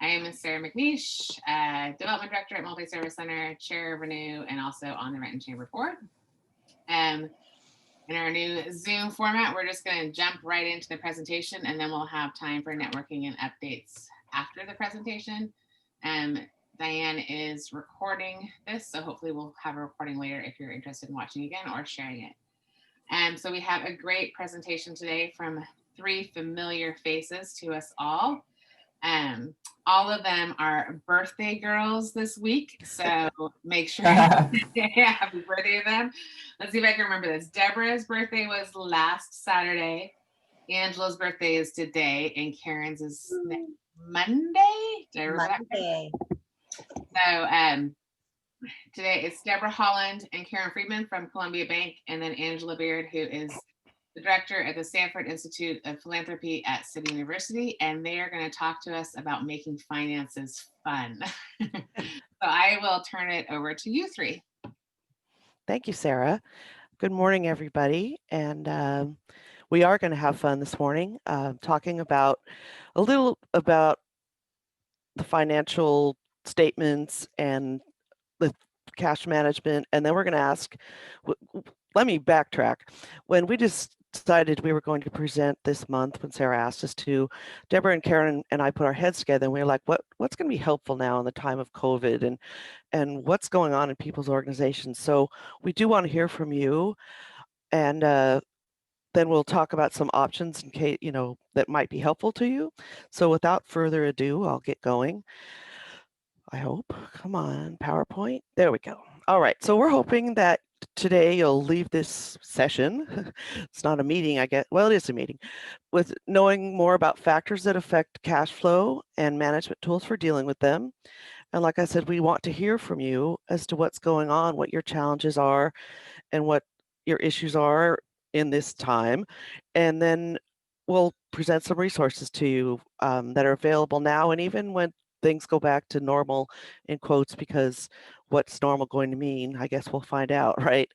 I am Sarah McNeish, Development Director at Multi-Service Center, Chair of RANU, and also on the Renton Chamber Board. In our new Zoom format, we're just going to jump right into the presentation, and then we'll have time for networking and updates after the presentation. Diane is recording this, so hopefully we'll have a recording later if you're interested in watching again or sharing it. So we have a great presentation today from three familiar faces to us all. All of them are birthday girls this week, so make sure happy birthday to them. Let's see if I can remember this. Debra's birthday was last Saturday, Angela's birthday is today, and Karen's is next Monday. Did I remember Monday. That? So today it's Debra, Holland, and Karen Friedman from Columbia Bank, and then Angela Beard, who is the director at the Sanford Institute of Philanthropy at City University, and they are going to talk to us about making finances fun. So I will turn it over to you three. Thank you, Sarah. Good morning, everybody. And we are going to have fun this morning, talking about a little about the financial statements and the cash management. And then we're going to ask, let me backtrack. When we decided we were going to present this month, when Sarah asked us to, Debra and Karen and I put our heads together, and we were like, what's going to be helpful now in the time of COVID, and what's going on in people's organizations? So we do want to hear from you, and then we'll talk about some options in case, that might be helpful to you. So without further ado, I'll get going. I hope. Come on, PowerPoint. There we go. All right. So we're hoping that today you'll leave this session. It's not a meeting, I guess. Well, it is a meeting, with knowing more about factors that affect cash flow and management tools for dealing with them. And like I said, we want to hear from you as to what's going on, what your challenges are, and what your issues are in this time. And then we'll present some resources to you that are available now, and even when things go back to normal, in quotes, because what's normal going to mean, I guess we'll find out, right?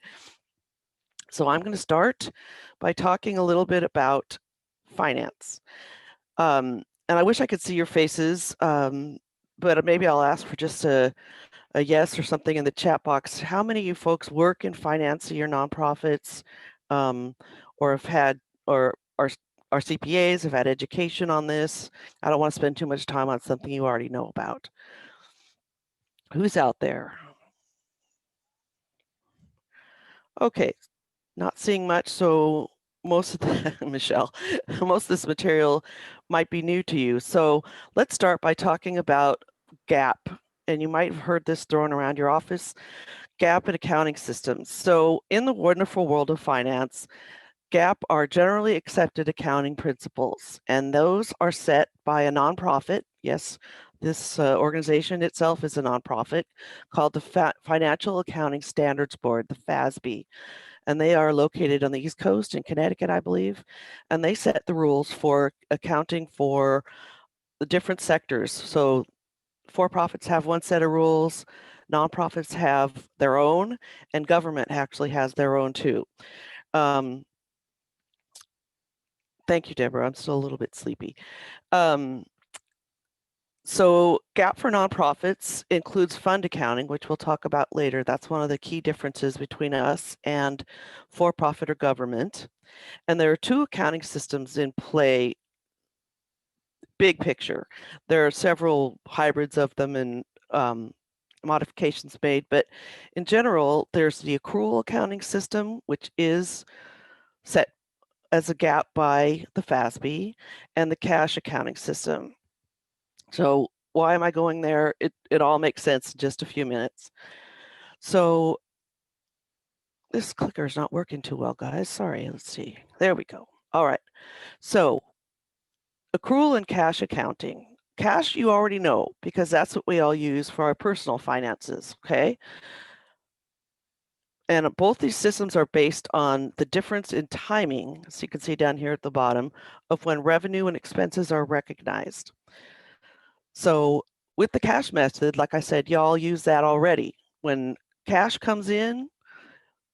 So I'm going to start by talking a little bit about finance. And I wish I could see your faces, but maybe I'll ask for just a yes or something in the chat box. How many of you folks work in finance at your nonprofits, or have had, or are CPAs, have had education on this? I don't want to spend too much time on something you already know about. Who's out there? Okay, not seeing much. So most of the, Michelle, most of this material might be new to you. So let's start by talking about GAAP. And you might have heard this thrown around your office, GAAP and accounting systems. So in the wonderful world of finance, GAAP are generally accepted accounting principles, and those are set by a nonprofit. Yes, this organization itself is a nonprofit called the Financial Accounting Standards Board, the FASB, and they are located on the East Coast in Connecticut, I believe, and they set the rules for accounting for the different sectors. So for-profits have one set of rules, nonprofits have their own, and government actually has their own too. Thank you, Debra. I'm still a little bit sleepy. So GAAP for nonprofits includes fund accounting, which we'll talk about later. That's one of the key differences between us and for-profit or government. And there are two accounting systems in play, big picture. There are several hybrids of them and modifications made, but in general, there's the accrual accounting system, which is set as a GAAP by the FASB, and the cash accounting system. So why am I going there? It all makes sense in just a few minutes. So this clicker is not working too well, guys. Sorry, let's see. There we go. All right. So accrual and cash accounting. Cash you already know, because that's what we all use for our personal finances, okay? And both these systems are based on the difference in timing, so you can see down here at the bottom, of when revenue and expenses are recognized. So with the cash method, like I said, y'all use that already. When cash comes in,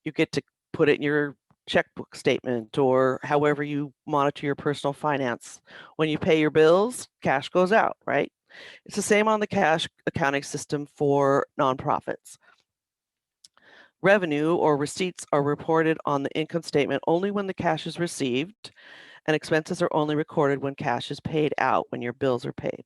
you get to put it in your checkbook statement or however you monitor your personal finance. When you pay your bills, cash goes out, right? It's the same on the cash accounting system for nonprofits. Revenue or receipts are reported on the income statement only when the cash is received, and expenses are only recorded when cash is paid out, when your bills are paid.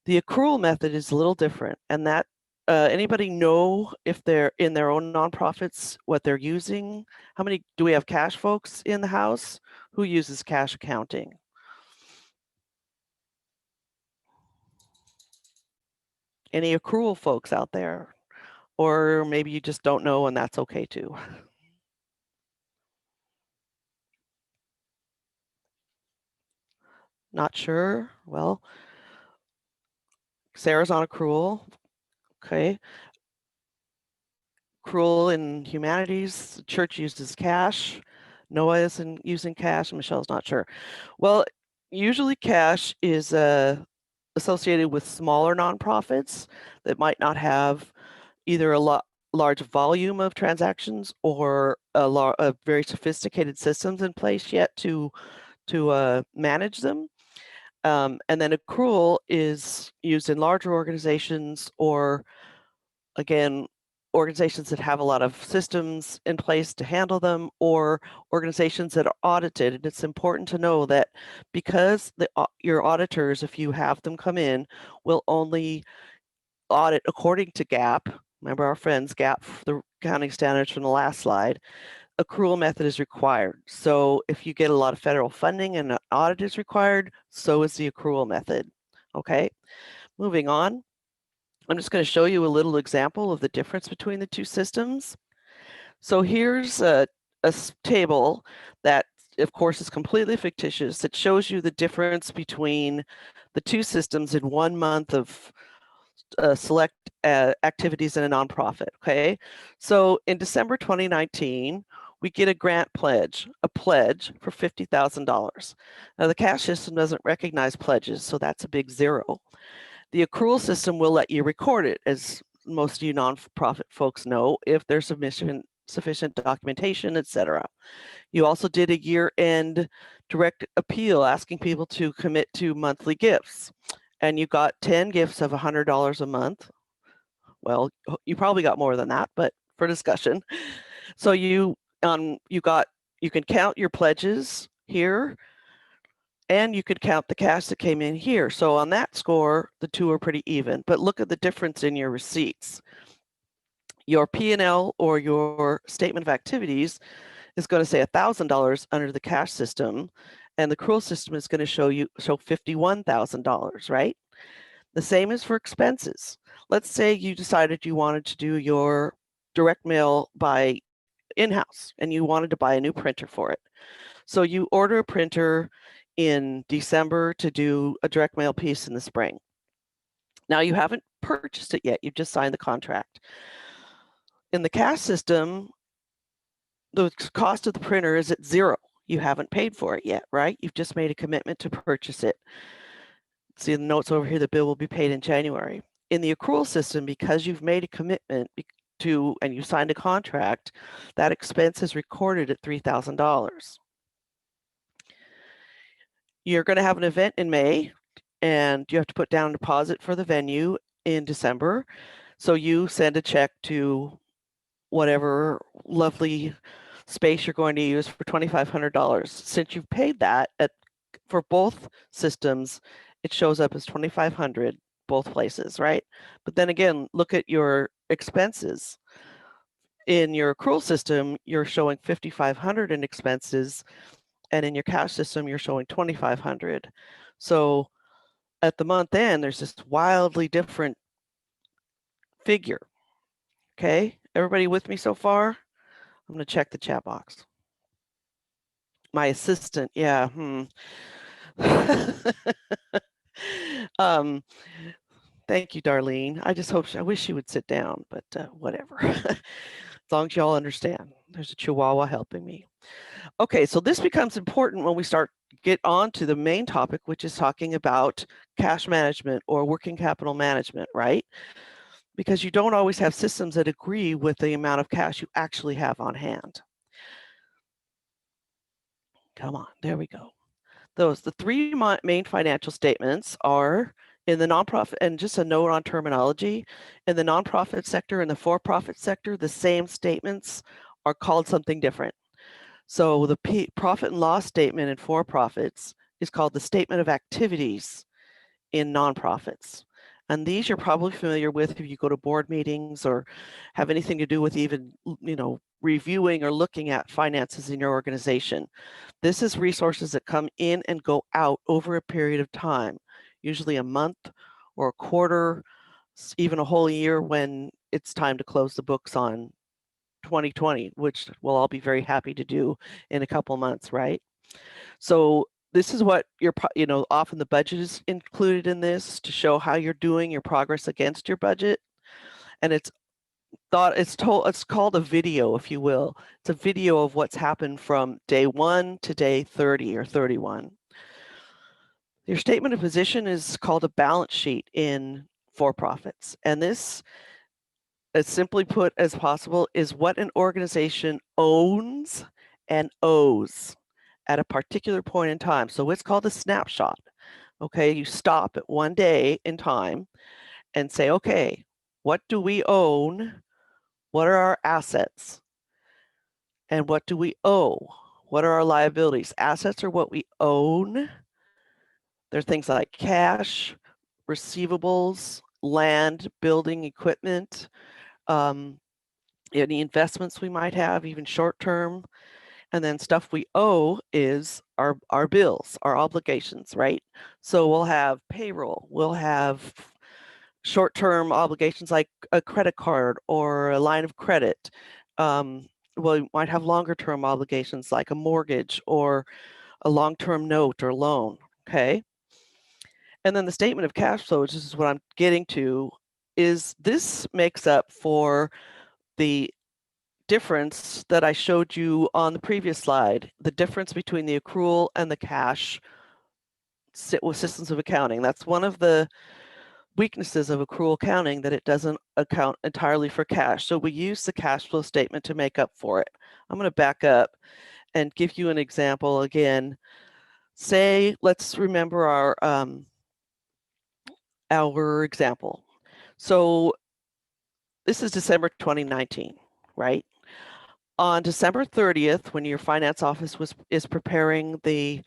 The accrual method is a little different, and that anybody know if they're in their own nonprofits what they're using? How many do we have cash folks in the house? Who uses cash accounting? Any accrual folks out there? Or maybe you just don't know, and that's okay too. Not sure? Well, Sarah's on accrual. Okay. Accrual in humanities, the church uses cash. Noah isn't using cash, and Michelle's not sure. Well, usually cash is associated with smaller nonprofits that might not have either a large volume of transactions or a very sophisticated systems in place yet to manage them. And then accrual is used in larger organizations, or again, organizations that have a lot of systems in place to handle them, or organizations that are audited. And it's important to know that because your auditors, if you have them come in, will only audit according to GAAP. Remember our friends GAAP, the accounting standards from the last slide. Accrual method is required. So if you get a lot of federal funding and an audit is required, so is the accrual method. Okay, moving on. I'm just going to show you a little example of the difference between the two systems. So here's a table that, of course, is completely fictitious. It shows you the difference between the two systems in 1 month of select activities in a nonprofit. Okay, so in December 2019, we get a grant pledge, a pledge for $50,000. Now the cash system doesn't recognize pledges, so that's a big zero. The accrual system will let you record it, as most of you nonprofit folks know, if there's sufficient documentation, etc. You also did a year-end direct appeal asking people to commit to monthly gifts, and you got 10 gifts of $100 a month. Well, you probably got more than that, but for discussion. So you can count your pledges here, and you could count the cash that came in here. So on that score, the two are pretty even, but look at the difference in your receipts. Your P&L or your statement of activities is going to say $1,000 under the cash system, and the accrual system is going to show $51,000, right? The same is for expenses. Let's say you decided you wanted to do your direct mail by in-house and you wanted to buy a new printer for it. So you order a printer in December to do a direct mail piece in the spring. Now you haven't purchased it yet, you've just signed the contract. In the cash system, the cost of the printer is at zero. You haven't paid for it yet, right? You've just made a commitment to purchase it. See the notes over here, the bill will be paid in January. In the accrual system, because you've made a commitment to, and you signed a contract, that expense is recorded at $3,000. You're going to have an event in May, and you have to put down a deposit for the venue in December. So you send a check to whatever lovely space you're going to use for $2,500. Since you've paid that for both systems, it shows up as $2,500 both places, right? But then again, look at your expenses. In your accrual system, you're showing $5,500 in expenses, and in your cash system, you're showing $2,500. So at the month end, there's this wildly different figure. Okay, everybody with me so far? I'm going to check the chat box. My assistant, yeah. Thank you, Darlene. I wish she would sit down, but whatever. As long as y'all understand, there's a Chihuahua helping me. Okay, so this becomes important when we get on to the main topic, which is talking about cash management or working capital management, right? Because you don't always have systems that agree with the amount of cash you actually have on hand. Come on, there we go. The three main financial statements are In the nonprofit, and just a note on terminology, in the nonprofit sector and the for-profit sector, the same statements are called something different. So the profit and loss statement in for-profits is called the statement of activities in nonprofits. And these you're probably familiar with if you go to board meetings or have anything to do with even, reviewing or looking at finances in your organization. This is resources that come in and go out over a period of time, usually a month or a quarter, even a whole year when it's time to close the books on 2020, which we'll all be very happy to do in a couple months, right? So this is what often the budget is included in this to show how you're doing your progress against your budget. And it's called a video, if you will. It's a video of what's happened from day 1 to day 30 or 31. Your statement of position is called a balance sheet in for-profits. And this, as simply put as possible, is what an organization owns and owes at a particular point in time. So it's called a snapshot. Okay, you stop at one day in time and say, okay, what do we own? What are our assets? And what do we owe? What are our liabilities? Assets are what we own. They're things like cash, receivables, land, building, equipment, any investments we might have, even short term. And then stuff we owe is our bills, our obligations, right? So we'll have payroll, we'll have short-term obligations like a credit card or a line of credit. We might have longer-term obligations like a mortgage or a long-term note or loan, okay? And then the statement of cash flow, which is what I'm getting to, is this makes up for the difference that I showed you on the previous slide, the difference between the accrual and the cash with systems of accounting. That's one of the weaknesses of accrual accounting, that it doesn't account entirely for cash. So we use the cash flow statement to make up for it. I'm going to back up and give you an example again. Say, let's remember our example. So this is December 2019, right? On December 30th, when your finance office is preparing the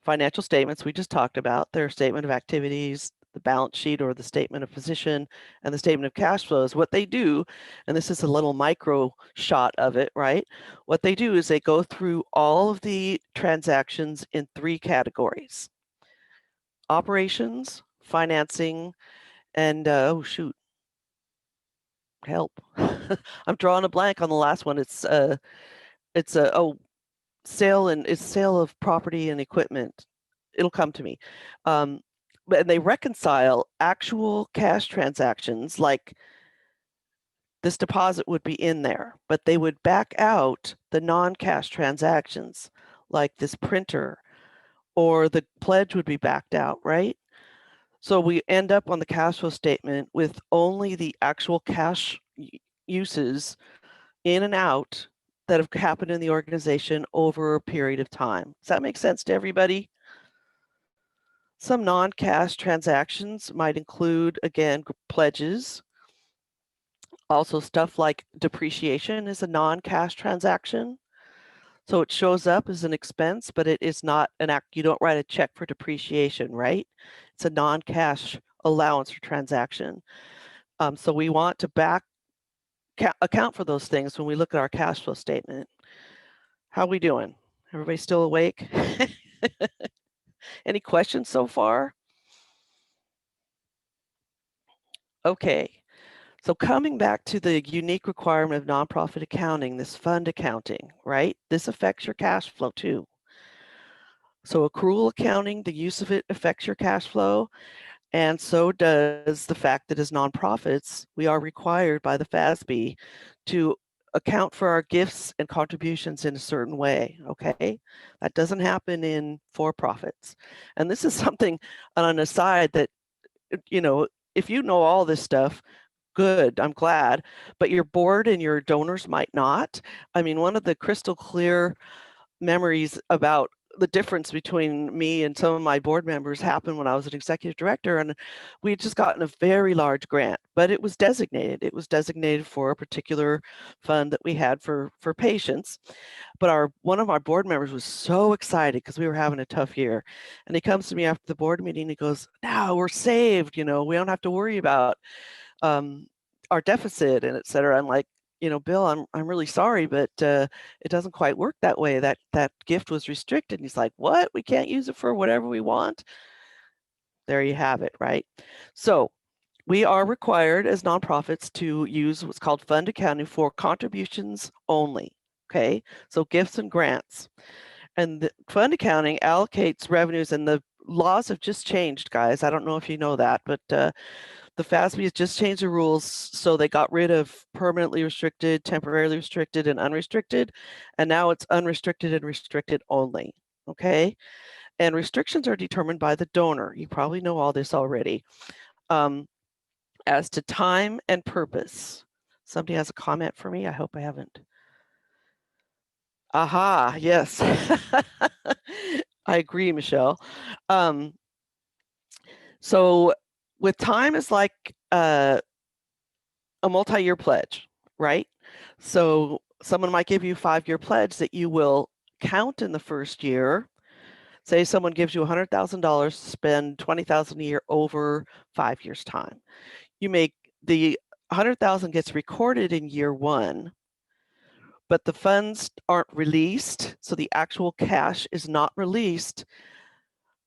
financial statements we just talked about, their statement of activities, the balance sheet or the statement of position, and the statement of cash flows, what they do, and this is a little micro shot of it, right? What they do is they go through all of the transactions in 3 categories: operations, financing, and oh shoot, help. I'm drawing a blank on the last one. It's sale of property and equipment. It'll come to me. But they reconcile actual cash transactions, like this deposit would be in there, but they would back out the non-cash transactions, like this printer, or the pledge would be backed out, right? So we end up on the cash flow statement with only the actual cash uses in and out that have happened in the organization over a period of time. Does that make sense to everybody? Some non-cash transactions might include, again, pledges. Also, stuff like depreciation is a non-cash transaction. So it shows up as an expense, but it is not an act. You don't write a check for depreciation, right? It's a non-cash allowance or transaction. So we want to account for those things when we look at our cash flow statement. How are we doing? Everybody still awake? Any questions so far? Okay. So coming back to the unique requirement of nonprofit accounting, this fund accounting, right? This affects your cash flow too. So accrual accounting, the use of it affects your cash flow, and so does the fact that as nonprofits, we are required by the FASB to account for our gifts and contributions in a certain way, okay? That doesn't happen in for-profits. And this is something on an aside that, if you know all this stuff, good, I'm glad, but your board and your donors might not. I mean, one of the crystal clear memories about the difference between me and some of my board members happened when I was an executive director, and we had just gotten a very large grant, but it was designated. It was designated for a particular fund that we had for patients. But one of our board members was so excited because we were having a tough year, and he comes to me after the board meeting. He goes, "Now we're saved. You know, we don't have to worry about um, our deficit and et cetera." I'm like, Bill, I'm really sorry, but it doesn't quite work that way. That gift was restricted. And he's like, what? We can't use it for whatever we want? There you have it, right? So we are required as nonprofits to use what's called fund accounting for contributions only. Okay, so gifts and grants. And the fund accounting allocates revenues, and the laws have just changed, guys. I don't know if you know that, but the FASB has just changed the rules, so they got rid of permanently restricted, temporarily restricted, and unrestricted, and now it's unrestricted and restricted only, okay? And restrictions are determined by the donor. You probably know all this already. As to time and purpose. Somebody has a comment for me? I hope I haven't. Aha, yes. I agree, Michelle. So with time is like a multi-year pledge, right? So someone might give you a 5-year pledge that you will count in the first year. Say someone gives you $100,000 to spend $20,000 a year over 5 years' time. You make the 100,000 gets recorded in year 1, but the funds aren't released, so the actual cash is not released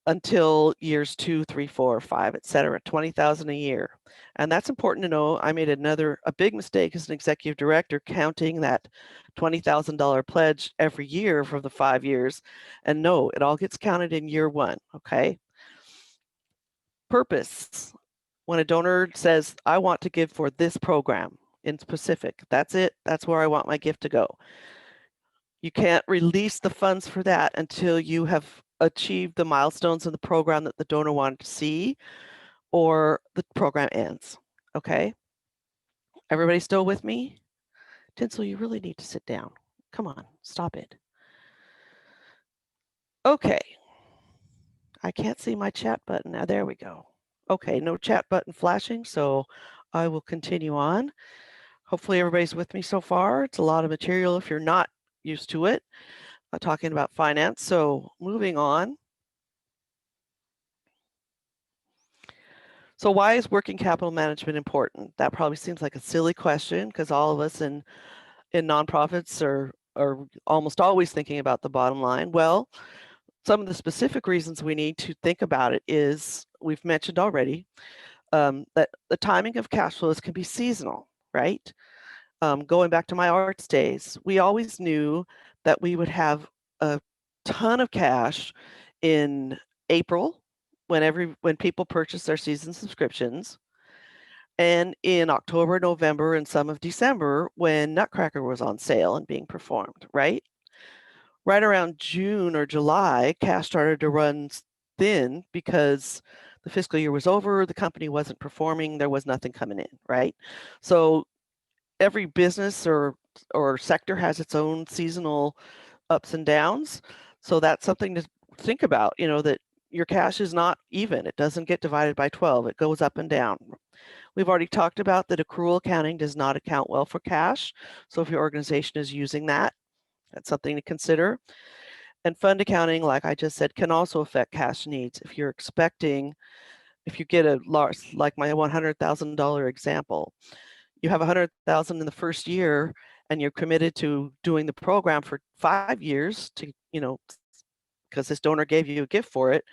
until years 2, 3, 4, 5, et cetera, 20,000 a year. And that's important to know. I made a big mistake as an executive director, counting that $20,000 pledge every year for the 5 years. And no, it all gets counted in year 1, okay? Purpose. When a donor says, I want to give for this program in specific, that's it. That's where I want my gift to go. You can't release the funds for that until you have achieved the milestones in the program that the donor wanted to see, or the program ends. Okay? Everybody still with me? Tinsel, you really need to sit down. Come on, stop it. Okay. I can't see my chat button now. There we go. Okay, no chat button flashing, so I will continue on. Hopefully everybody's with me so far. It's a lot of material if you're not used to it, talking about finance. So moving on. So why is working capital management important? That probably seems like a silly question because all of us in nonprofits are almost always thinking about the bottom line. Well, some of the specific reasons we need to think about it is, we've mentioned already, that the timing of cash flows can be seasonal, right? Going back to my arts days, we always knew that we would have a ton of cash in April when people purchase their season subscriptions, and in October, November, and some of December when Nutcracker was on sale and being performed, right? Right around June or July, cash started to run thin because the fiscal year was over, the company wasn't performing, there was nothing coming in, right? So every business or sector has its own seasonal ups and downs. So that's something to think about, that your cash is not even. It doesn't get divided by 12. It goes up and down. We've already talked about that accrual accounting does not account well for cash. So if your organization is using that, that's something to consider. And fund accounting, like I just said, can also affect cash needs. If you get a large, like my $100,000 example, you have $100,000 in the first year and you're committed to doing the program for 5 years to, because this donor gave you a gift for it.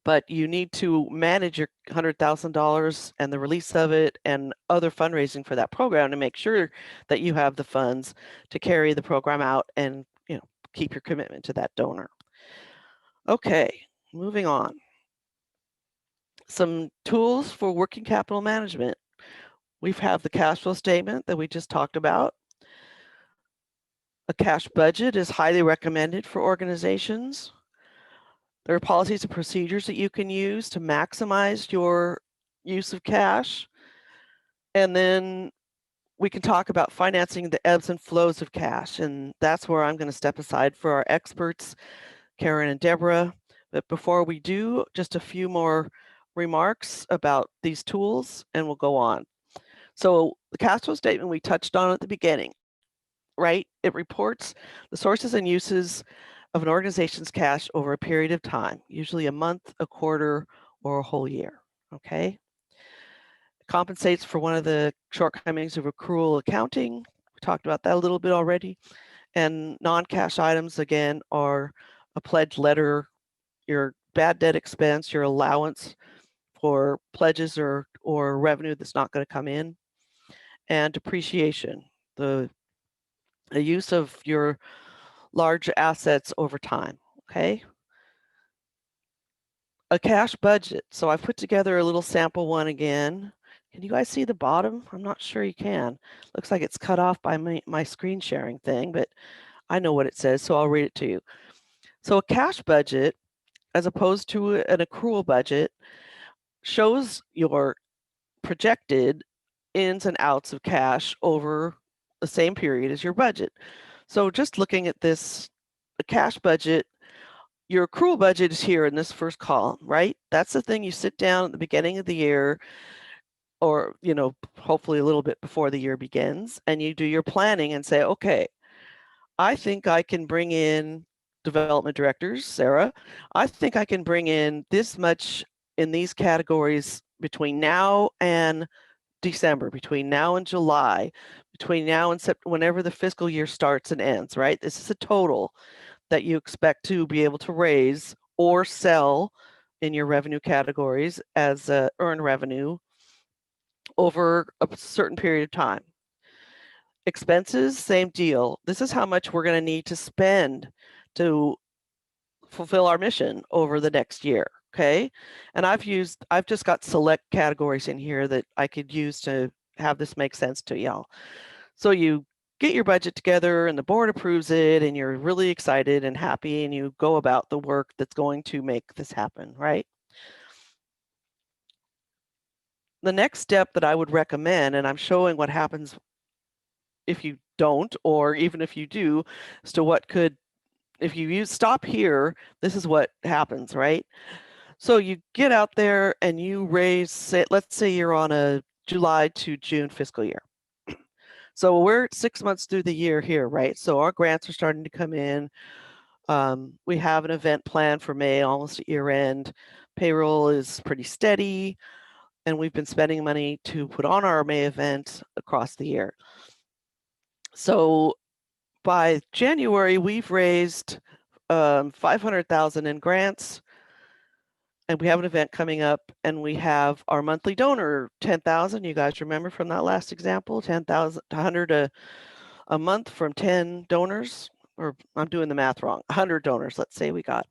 But you need to manage your $100,000 and the release of it and other fundraising for that program to make sure that you have the funds to carry the program out and, keep your commitment to that donor. Okay, moving on. Some tools for working capital management. We have the cash flow statement that we just talked about. A cash budget is highly recommended for organizations. There are policies and procedures that you can use to maximize your use of cash. And then we can talk about financing the ebbs and flows of cash, and that's where I'm going to step aside for our experts, Karen and Debra. But before we do, just a few more remarks about these tools, and we'll go on. So the cash flow statement we touched on at the beginning, right? It reports the sources and uses of an organization's cash over a period of time, usually a month, a quarter, or a whole year, okay? Compensates for one of the shortcomings of accrual accounting. We talked about that a little bit already. And non-cash items, again, are a pledge letter, your bad debt expense, your allowance for pledges or revenue that's not going to come in, and depreciation, the use of your large assets over time, okay? A cash budget. So I've put together a little sample one again. Can you guys see the bottom? I'm not sure you can. Looks like it's cut off by my screen sharing thing, but I know what it says, so I'll read it to you. So a cash budget, as opposed to an accrual budget, shows your projected ins and outs of cash over the same period as your budget. So just looking at this, the cash budget, your accrual budget is here in this first column, right? That's the thing you sit down at the beginning of the year, or, you know, hopefully a little bit before the year begins, and you do your planning and say, okay, I think I can bring in development directors, Sarah. I think I can bring in this much in these categories between now and December, between now and July, between now and September, whenever the fiscal year starts and ends, right? This is a total that you expect to be able to raise or sell in your revenue categories as earned revenue over a certain period of time. Expenses, same deal. This is how much we're going to need to spend to fulfill our mission over the next year, okay? And I've just got select categories in here that I could use to have this make sense to y'all. So you get your budget together and the board approves it and you're really excited and happy and you go about the work that's going to make this happen, right? The next step that I would recommend, and I'm showing what happens if you don't, or even if you do, as to what could, if you stop here, this is what happens, right? So you get out there and you raise, say, let's say you're on a July to June fiscal year. So we're 6 months through the year here, right? So our grants are starting to come in. We have an event planned for May, almost at year end. Payroll is pretty steady, and we've been spending money to put on our May event across the year. So by January, we've raised 500,000 in grants, and we have an event coming up, and we have our monthly donor 10,000. You guys remember from that last example, 10,000, 100 a month from 10 donors, or I'm doing the math wrong, 100 donors, let's say we got.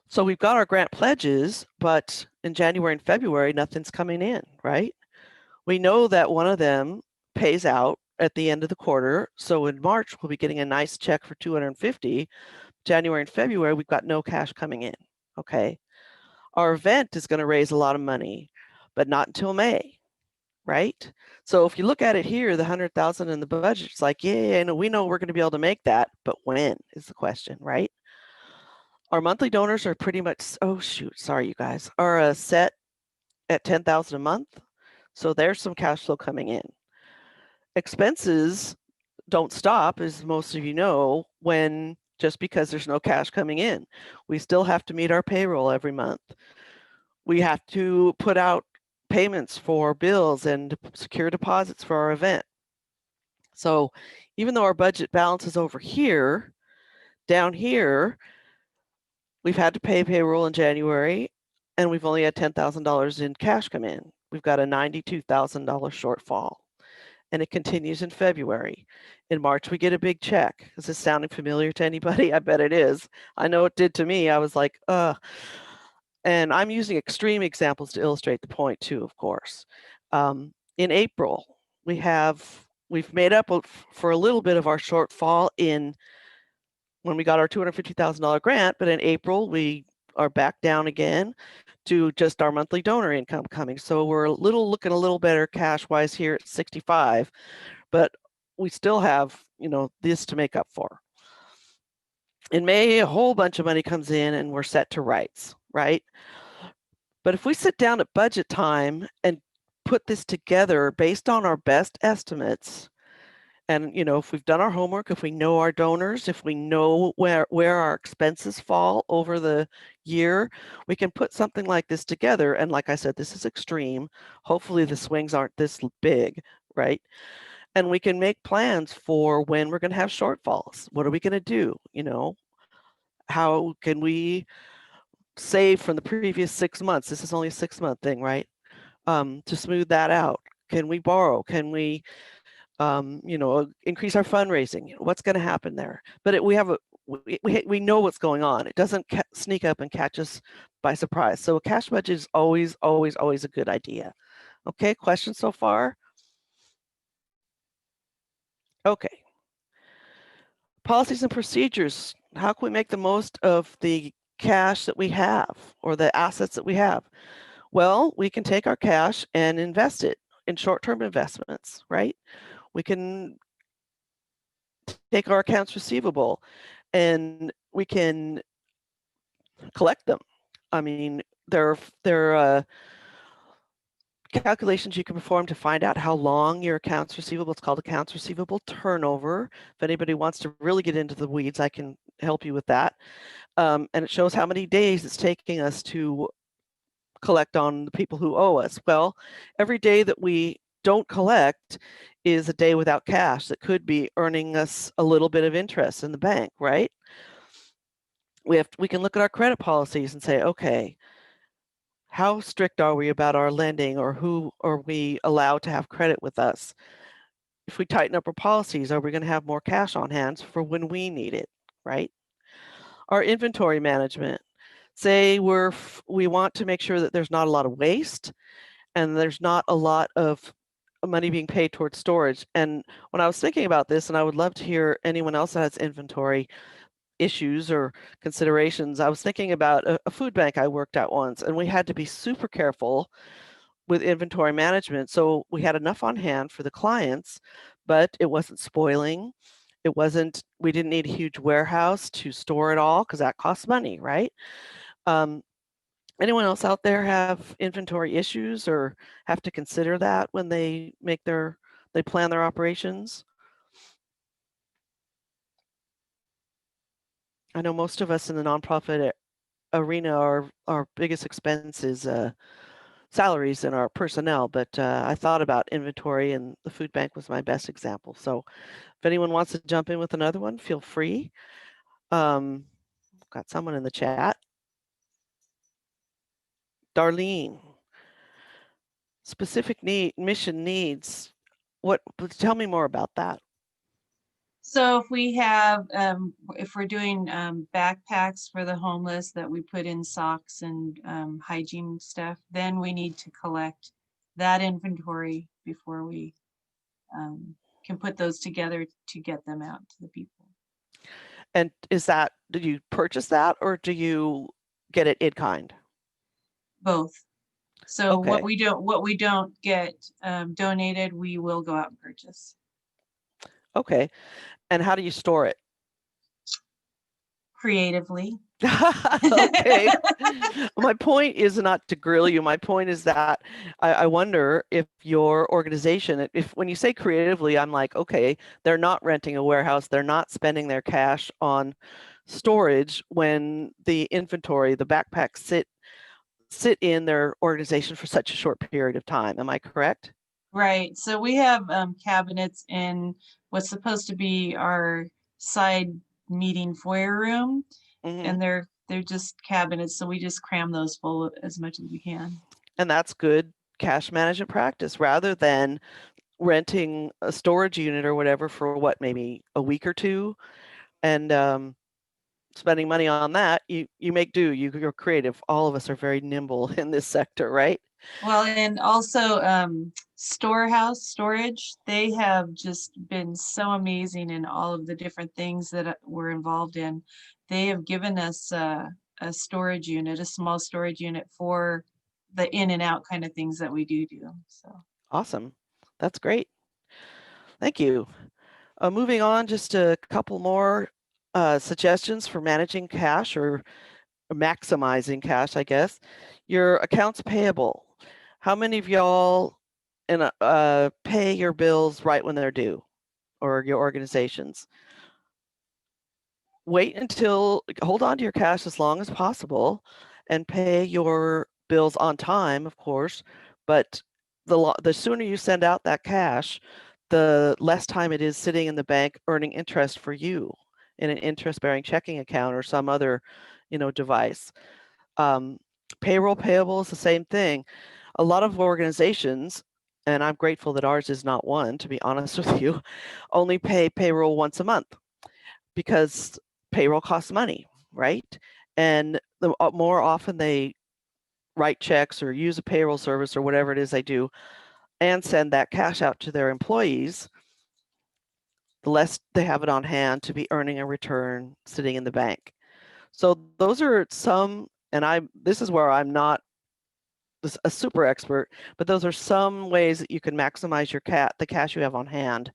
So we've got our grant pledges, but in January and February, nothing's coming in, right? We know that one of them pays out at the end of the quarter. So in March, we'll be getting a nice check for 250. January and February, we've got no cash coming in, okay? Our event is gonna raise a lot of money, but not until May, right? So if you look at it here, the 100,000 in the budget, it's like, yeah, no, we know we're gonna be able to make that, but when is the question, right? Our monthly donors are pretty much, oh shoot, sorry you guys, are set at 10,000 a month. So there's some cash flow coming in. Expenses don't stop, as most of you know, when just because there's no cash coming in. We still have to meet our payroll every month. We have to put out payments for bills and secure deposits for our event. So even though our budget balance is over here, down here, we've had to pay payroll in January, and we've only had $10,000 in cash come in. We've got a $92,000 shortfall, and it continues in February. In March, we get a big check. Is this sounding familiar to anybody? I bet it is. I know it did to me. I was like, and I'm using extreme examples to illustrate the point too, of course. In April, we've made up for a little bit of our shortfall in when we got our $250,000 grant, but in April, we are back down again to just our monthly donor income coming. So we're looking a little better cash wise here at 65, but we still have, this to make up for. In May, a whole bunch of money comes in and we're set to rights, right? But if we sit down at budget time and put this together based on our best estimates, and if we've done our homework, if we know our donors, if we know where our expenses fall over the year, we can put something like this together. And like I said, this is extreme. Hopefully the swings aren't this big, right? And we can make plans for when we're going to have shortfalls. What are we going to do? How can we save from the previous 6 months? This is only a 6-month thing, right? To smooth that out. Can we borrow? Can we increase our fundraising? What's going to happen there? But we know what's going on. It doesn't sneak up and catch us by surprise. So a cash budget is always, always, always a good idea. Okay, questions so far? Okay. Policies and procedures. How can we make the most of the cash that we have or the assets that we have? Well, we can take our cash and invest it in short-term investments, right? We can take our accounts receivable and we can collect them. I mean, there are calculations you can perform to find out how long your accounts receivable, it's called accounts receivable turnover. If anybody wants to really get into the weeds, I can help you with that. And it shows how many days it's taking us to collect on the people who owe us. Well, every day that we don't collect is a day without cash that could be earning us a little bit of interest in the bank, right? We can look at our credit policies and say, okay, how strict are we about our lending, or who are we allowed to have credit with us? If we tighten up our policies, are we going to have more cash on hand for when we need it, right? Our inventory management. Say we want to make sure that there's not a lot of waste and there's not a lot of money being paid towards storage. And when I was thinking about this, and I would love to hear anyone else that has inventory issues or considerations, I was thinking about a food bank I worked at once, and we had to be super careful with inventory management. So we had enough on hand for the clients, but it wasn't spoiling. We didn't need a huge warehouse to store it all because that costs money, right? Anyone else out there have inventory issues or have to consider that when they plan their operations? I know most of us in the nonprofit arena, our biggest expense is salaries and our personnel, but I thought about inventory, and the food bank was my best example. So if anyone wants to jump in with another one, feel free. Got someone in the chat. Darlene, specific mission needs. Tell me more about that. So if we're doing backpacks for the homeless that we put in socks and hygiene stuff, then we need to collect that inventory before we can put those together to get them out to the people. And did you purchase that, or do you get it in kind? Both. So Okay. what we don't get donated, we will go out and purchase. Okay. And how do you store it? Creatively. Okay. My point is not to grill you. My point is that I wonder if your organization, when you say creatively, I'm like, okay, they're not renting a warehouse. They're not spending their cash on storage when the inventory, the backpacks sit in their organization for such a short period of time. Am I correct? Right. So we have cabinets in what's supposed to be our side meeting foyer room, and they're just cabinets. So we just cram those full as much as we can. And that's good cash management practice, rather than renting a storage unit or whatever for maybe a week or two, and spending money on that. You make do. You're creative. All of us are very nimble in this sector, right? Well, and also storage, they have just been so amazing in all of the different things that we're involved in. They have given us a storage unit, a small storage unit for the in and out kind of things that we do. So. Awesome. That's great. Thank you. Moving on, just a couple more suggestions for managing cash or maximizing cash, I guess. Your accounts payable. How many of y'all pay your bills right when they're due, or your organizations? Hold on to your cash as long as possible and pay your bills on time, of course, but the sooner you send out that cash, the less time it is sitting in the bank earning interest for you in an interest-bearing checking account or some other, device. Payroll payable is the same thing. A lot of organizations, and I'm grateful that ours is not one, to be honest with you, only pay payroll once a month because payroll costs money, right? And the more often they write checks or use a payroll service or whatever it is they do and send that cash out to their employees, the less they have it on hand to be earning a return sitting in the bank. So those are some, and this is where I'm not a super expert, but those are some ways that you can maximize the cash you have on hand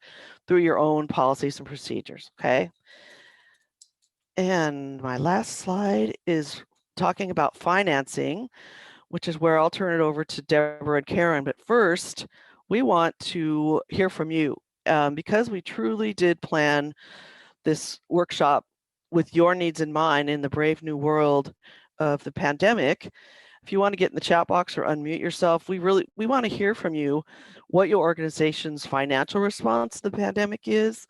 through your own policies and procedures, okay? And my last slide is talking about financing, which is where I'll turn it over to Debra and Karen. But first, we want to hear from you because we truly did plan this workshop with your needs in mind in the brave new world of the pandemic. If you want to get in the chat box or unmute yourself, we want to hear from you what your organization's financial response to the pandemic is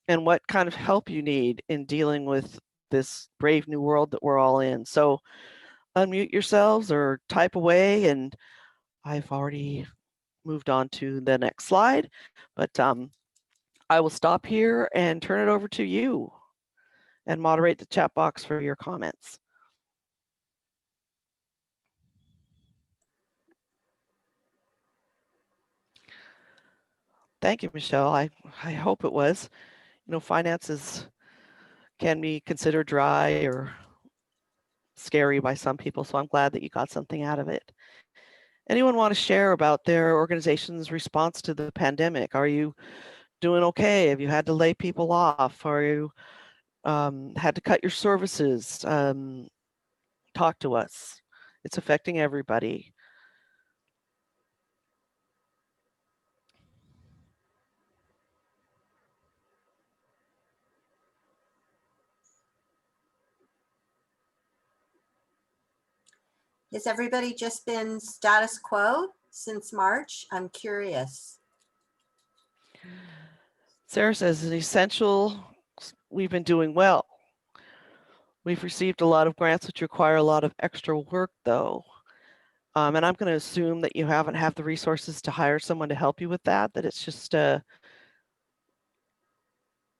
and what kind of help you need in dealing with this brave new world that we're all in. So unmute yourselves or type away, and I've already moved on to the next slide, but I will stop here and turn it over to you and moderate the chat box for your comments. Thank you, Michelle. I hope it was. Finances can be considered dry or scary by some people, so I'm glad that you got something out of it. Anyone want to share about their organization's response to the pandemic? Are you doing okay? Have you had to lay people off? Are you had to cut your services? Talk to us. It's affecting everybody. Has everybody just been status quo since March? I'm curious. Sarah says, an essential, we've been doing well. We've received a lot of grants which require a lot of extra work though. And I'm going to assume that you haven't had the resources to hire someone to help you with that it's just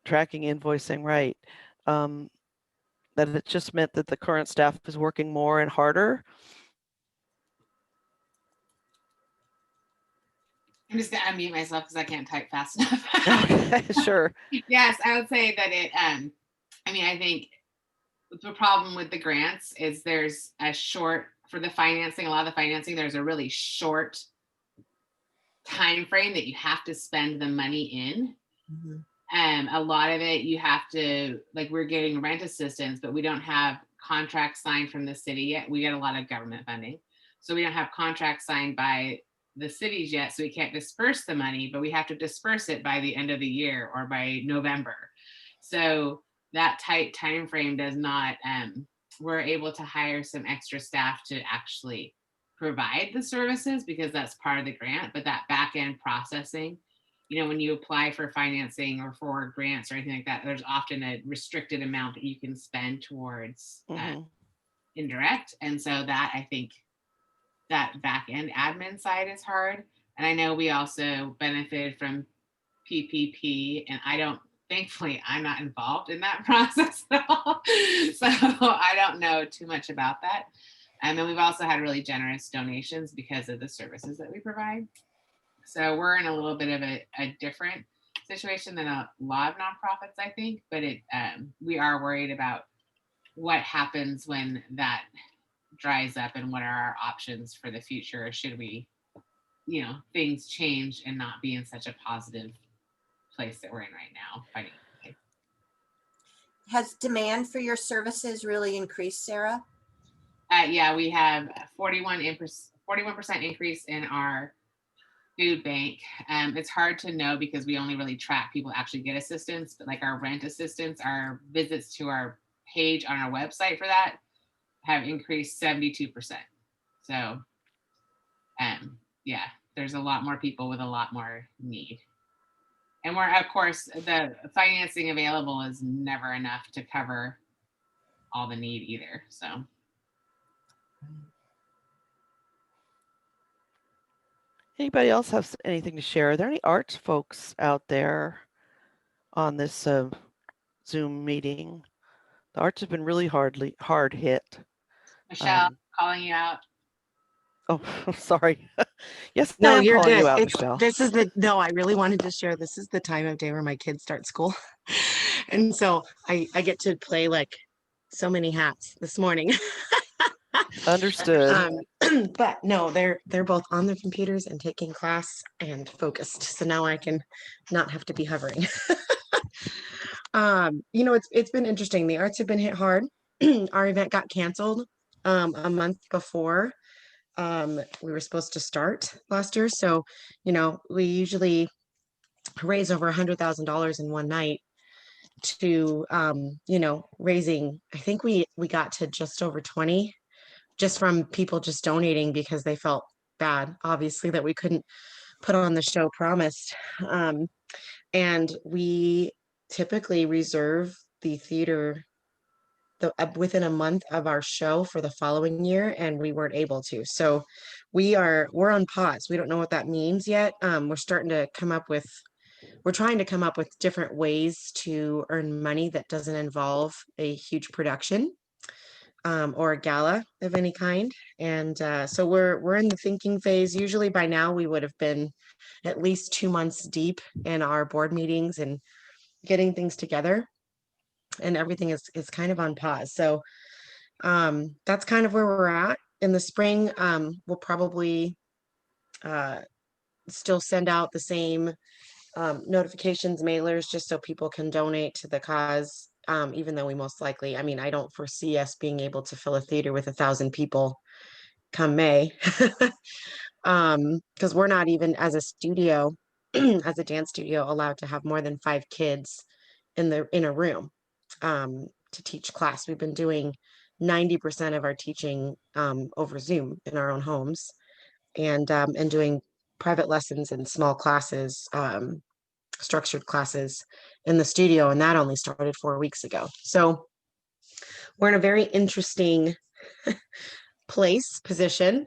tracking invoicing, right? That it just meant that the current staff is working more and harder. I'm just gonna unmute myself because I can't type fast enough. Okay, sure. Yes, I would say that I think the problem with the grants is there's a short, for the financing, a lot of the financing, there's a really short time frame that you have to spend the money in. Mm-hmm. A lot of it you have to, like, we're getting rent assistance, but we don't have contracts signed from the city yet. We get a lot of government funding, so we don't have contracts signed by the cities yet, so we can't disperse the money, but we have to disperse it by the end of the year or by November. So that tight time frame does not, we're able to hire some extra staff to actually provide the services because that's part of the grant, but that back end processing, when you apply for financing or for grants or anything like that, there's often a restricted amount that you can spend towards indirect. And so that, I think, that back end admin side is hard. And I know we also benefited from PPP, and thankfully, I'm not involved in that process at all. So I don't know too much about that. And then we've also had really generous donations because of the services that we provide. So we're in a little bit of a different situation than a lot of nonprofits, I think, but we are worried about what happens when that dries up and what are our options for the future? Should we, things change and not be in such a positive place that we're in right now financially. Has demand for your services really increased, Sarah? Yeah, we have 41% increase in our food bank. It's hard to know because we only really track people actually get assistance, but like our rent assistance, our visits to our page on our website for that have increased 72%. So yeah, there's a lot more people with a lot more need. And we're, of course, the financing available is never enough to cover all the need either, so. Anybody else have anything to share? Are there any arts folks out there on this Zoom meeting? The arts have been really hard hit. Michelle, calling you out. Oh, sorry. Yes, I No, am you're calling good. you out, Michelle. No, I really wanted to share. This is the time of day where my kids start school. And so I get to play like so many hats this morning. Understood. But no, they're both on their computers and taking class and focused. So now I can not have to be hovering. It's been interesting. The arts have been hit hard. Our event got canceled a month before we were supposed to start last year. So, we usually raise over $100,000 in one night to, raising, I think we got to just over 20 just from people just donating because they felt bad, obviously, that we couldn't put on the show promised. And we typically reserve the theater within a month of our show for the following year, and we weren't able to. So we're on pause. We don't know what that means yet. We're trying to come up with different ways to earn money that doesn't involve a huge production or a gala of any kind. And so we're in the thinking phase. Usually by now we would have been at least 2 months deep in our board meetings and getting things together, and everything is kind of on pause. So that's kind of where we're at. In the spring, we'll probably still send out the same notifications, mailers, just so people can donate to the cause. Even though we most likely, I don't foresee us being able to fill a theater with 1,000 people come May. Because we're not even, as a studio, as a dance studio, allowed to have more than 5 kids in a room to teach class. We've been doing 90% of our teaching over Zoom in our own homes, and doing private lessons and small classes, structured classes in the studio, and that only started 4 weeks ago. So we're in a very interesting position,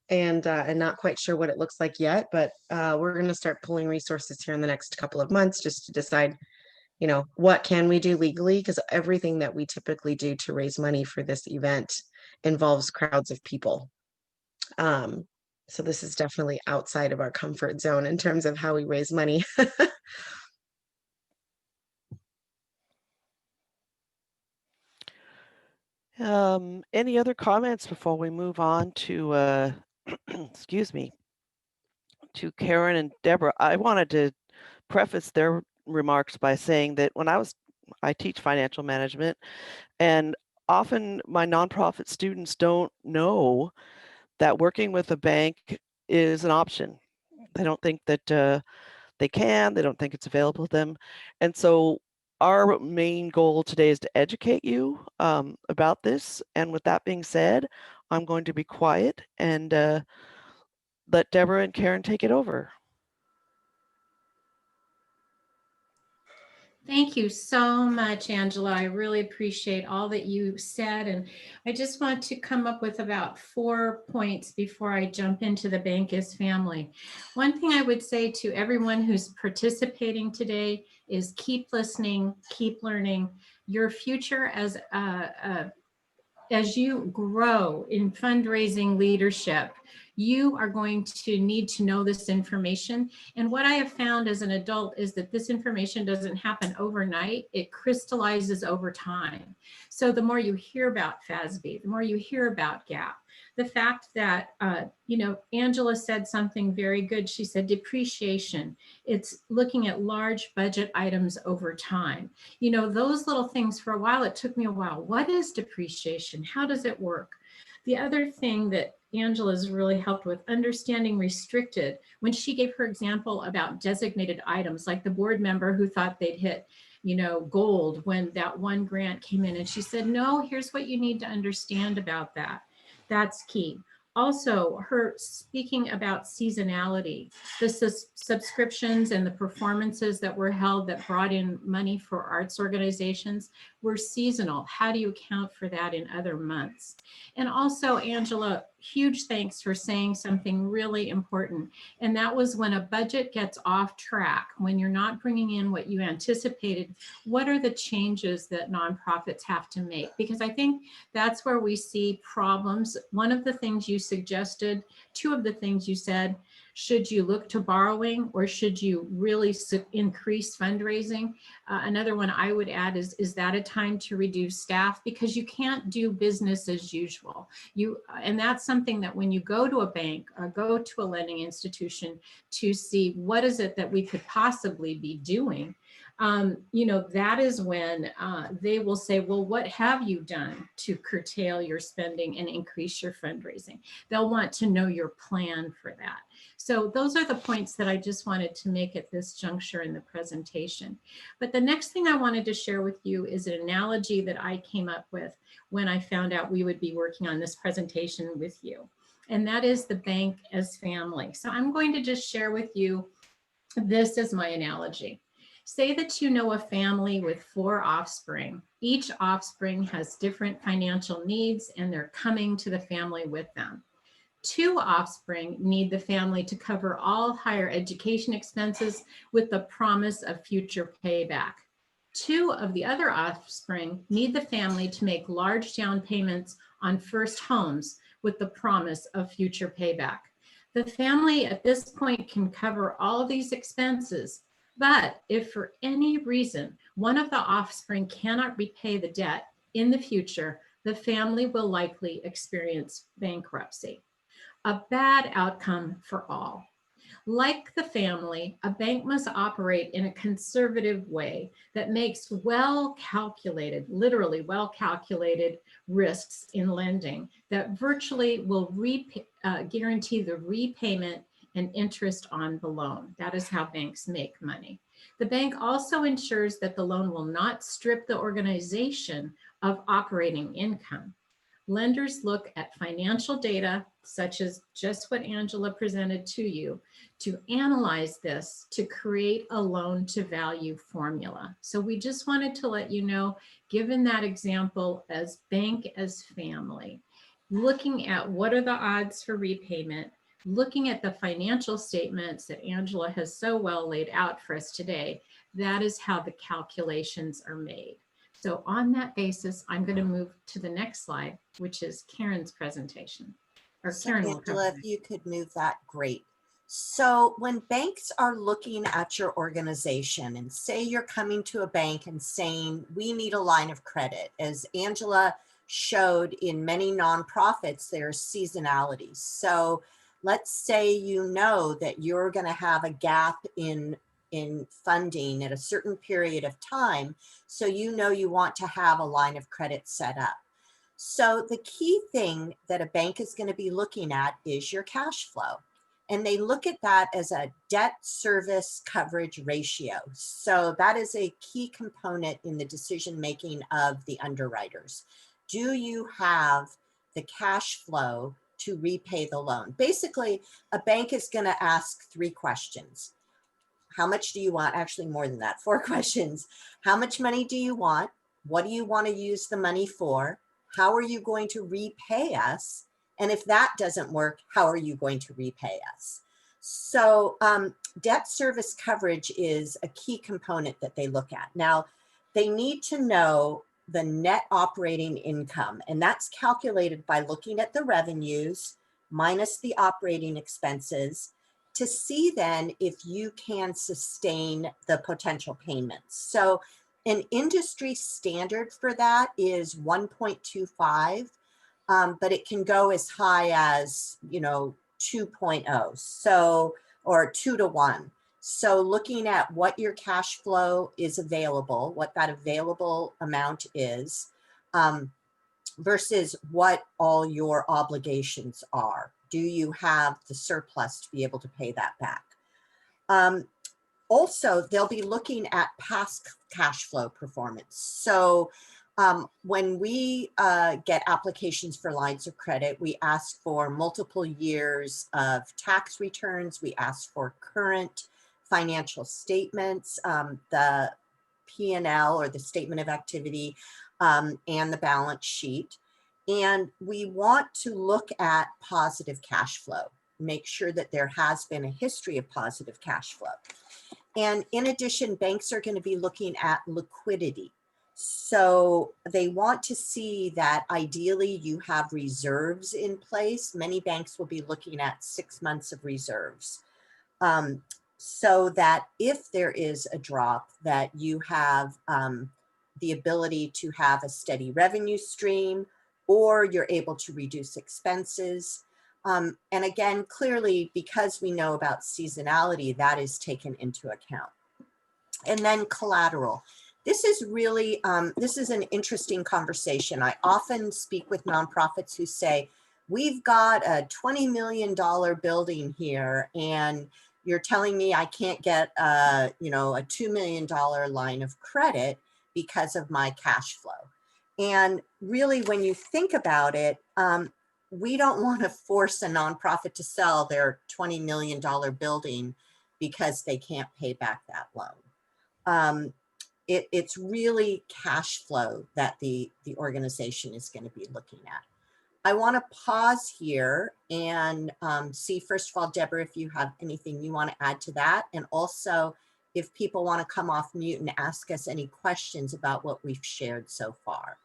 and not quite sure what it looks like yet, but we're going to start pulling resources here in the next couple of months just to decide, what can we do legally? Because everything that we typically do to raise money for this event involves crowds of people. So this is definitely outside of our comfort zone in terms of how we raise money. Any other comments before we move on to, excuse me, to Karen and Debra? I wanted to preface their remarks by saying that when I teach financial management, and often my nonprofit students don't know that working with a bank is an option. They don't think that they don't think it's available to them. And so our main goal today is to educate you about this. And with that being said, I'm going to be quiet and let Debra and Karen take it over. Thank you so much, Angela. I really appreciate all that you said. And I just want to come up with about 4 points before I jump into the Bankis family. One thing I would say to everyone who's participating today is keep listening, keep learning. Your future as a as you grow in fundraising leadership, you are going to need to know this information. And what I have found as an adult is that this information doesn't happen overnight. It crystallizes over time. So the more you hear about FASB, the more you hear about GAAP, the fact that, Angela said something very good. She said depreciation. It's looking at large budget items over time. Those little things, for a while, it took me a while. What is depreciation? How does it work? The other thing that Angela's really helped with, understanding restricted, when she gave her example about designated items, like the board member who thought they'd hit gold when that one grant came in, and she said, no, here's what you need to understand about that. That's key. Also, her speaking about seasonality, the subscriptions and the performances that were held that brought in money for arts organizations were seasonal. How do you account for that in other months? And also, Angela, huge thanks for saying something really important. And that was, when a budget gets off track, when you're not bringing in what you anticipated, what are the changes that nonprofits have to make? Because I think that's where we see problems. One of the things you suggested, two of the things you said, should you look to borrowing or should you really increase fundraising? Another one I would add is that a time to reduce staff? Because you can't do business as usual. And that's something that when you go to a bank or go to a lending institution to see what is it that we could possibly be doing, that is when they will say, well, what have you done to curtail your spending and increase your fundraising? They'll want to know your plan for that. So those are the points that I just wanted to make at this juncture in the presentation. But the next thing I wanted to share with you is an analogy that I came up with when I found out we would be working on this presentation with you. And that is the bank as family. So I'm going to just share with you this as my analogy. Say that you know a family with 4 offspring. Each offspring has different financial needs and they're coming to the family with them. 2 offspring need the family to cover all higher education expenses with the promise of future payback. 2 of the other offspring need the family to make large down payments on first homes with the promise of future payback. The family at this point can cover all of these expenses, but if for any reason one of the offspring cannot repay the debt in the future, the family will likely experience bankruptcy. A bad outcome for all. Like the family, a bank must operate in a conservative way that makes well-calculated, literally well-calculated risks in lending that virtually will guarantee the repayment and interest on the loan. That is how banks make money. The bank also ensures that the loan will not strip the organization of operating income. Lenders look at financial data, such as just what Angela presented to you, to analyze this to create a loan to value formula. So we just wanted to let you know, given that example as bank as family, looking at what are the odds for repayment, looking at the financial statements that Angela has so well laid out for us today, that is how the calculations are made. So on that basis, I'm going to move to the next slide, which is Karen's presentation. Or So Karen will Angela, cover if you could move that, great. So when banks are looking at your organization and say you're coming to a bank and saying, we need a line of credit, as Angela showed in many nonprofits, there's seasonality. So let's say you know that you're going to have a gap in funding at a certain period of time. So you know you want to have a line of credit set up. So the key thing that a bank is going to be looking at is your cash flow. And they look at that as a debt service coverage ratio. So that is a key component in the decision-making of the underwriters. Do you have the cash flow to repay the loan? Basically, a bank is going to ask 3 questions. How much do you want? Actually, more than that, 4 questions. How much money do you want? What do you want to use the money for? How are you going to repay us? And if that doesn't work, how are you going to repay us? So debt service coverage is a key component that they look at. Now, they need to know the net operating income, and that's calculated by looking at the revenues minus the operating expenses to see then if you can sustain the potential payments. So an industry standard for that is 1.25, but it can go as high as, 2.0, so, or 2 to 1. So looking at what your cash flow is available, what that available amount is, versus what all your obligations are. Do you have the surplus to be able to pay that back? Also, they'll be looking at past cash flow performance. So when we get applications for lines of credit, we ask for multiple years of tax returns. We ask for current financial statements, the P&L or the statement of activity, and the balance sheet. And we want to look at positive cash flow, make sure that there has been a history of positive cash flow. And in addition, banks are going to be looking at liquidity. So they want to see that ideally you have reserves in place. Many banks will be looking at 6 months of reserves. So that if there is a drop, that you have the ability to have a steady revenue stream, or you're able to reduce expenses. And again, clearly, because we know about seasonality, that is taken into account. And then collateral. This is really, this is an interesting conversation. I often speak with nonprofits who say, we've got a $20 million building here, and you're telling me I can't get a $2 million line of credit because of my cash flow. And really, when you think about it, we don't want to force a nonprofit to sell their $20 million building because they can't pay back that loan. It's really cash flow that the organization is going to be looking at. I want to pause here and see, first of all, Debra, if you have anything you want to add to that. And also, if people want to come off mute and ask us any questions about what we've shared so far.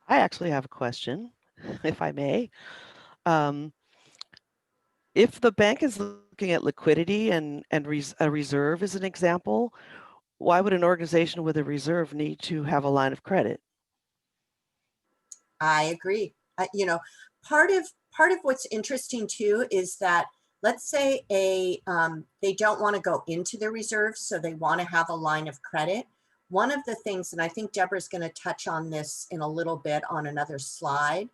I actually have a question, if I may. If the bank is looking at liquidity and a reserve as an example, why would an organization with a reserve need to have a line of credit? I agree. Part of what's interesting too is that, let's say they don't want to go into their reserves, so they want to have a line of credit. One of the things, and I think Deborah's going to touch on this in a little bit on another slide,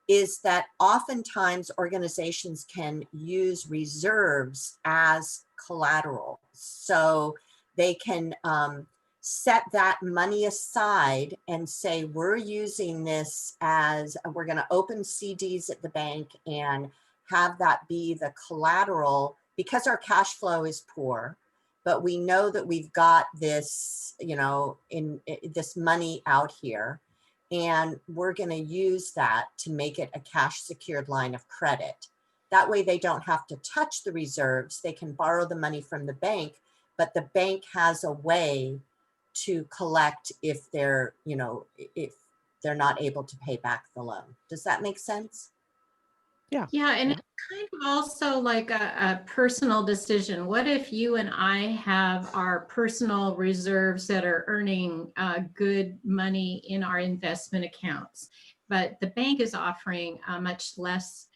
is that oftentimes organizations can use reserves as collateral. So they can set that money aside and say, we're using this as, we're going to open CDs at the bank and have that be the collateral, because our cash flow is poor, but we know that we've got this, this money out here, and we're going to use that to make it a cash secured line of credit. That way they don't have to touch the reserves. They can borrow the money from the bank, but the bank has a way to collect if they're, if they're not able to pay back the loan. Does that make sense? Yeah. Yeah, and it's kind of also like a personal decision. What if you and I have our personal reserves that are earning good money in our investment accounts, but the bank is offering a much less